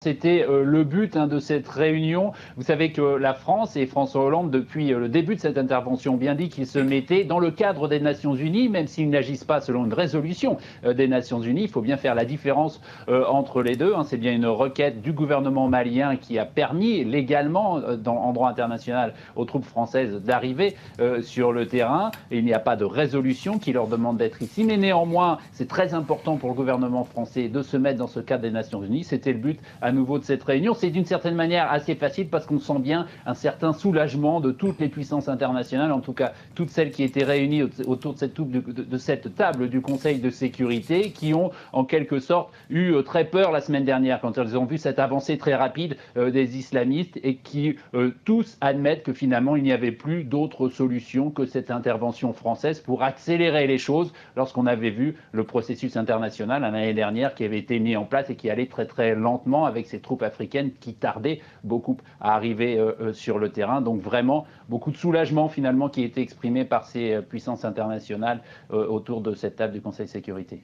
C'était le but de cette réunion. Vous savez que la France et François Hollande, depuis le début de cette intervention, ont bien dit qu'ils se mettaient dans le cadre des Nations Unies, même s'ils n'agissent pas selon une résolution des Nations Unies. Il faut bien faire la différence entre les deux. C'est bien une requête du gouvernement malien qui a permis légalement, en droit international, aux troupes françaises d'arriver sur le terrain. Et il n'y a pas de résolution qui leur demande d'être ici. Mais néanmoins, c'est très important pour le gouvernement français de se mettre dans ce cadre des Nations Unies. C'était le but à nouveau de cette réunion. C'est d'une certaine manière assez facile parce qu'on sent bien un certain soulagement de toutes les puissances internationales, en tout cas toutes celles qui étaient réunies autour de cette table du Conseil de sécurité, qui ont en quelque sorte eu très peur la semaine dernière quand elles ont vu cette avancée très rapide des islamistes et qui tous admettent que finalement il n'y avait plus d'autre solution que cette intervention française pour accélérer les choses lorsqu'on avait vu le processus international l'année dernière qui avait été mis en place et qui allait très très lentement avec ces troupes africaines qui tardaient beaucoup à arriver sur le terrain. Donc vraiment beaucoup de soulagement finalement qui a été exprimé par ces puissances internationales autour de cette table du Conseil de sécurité.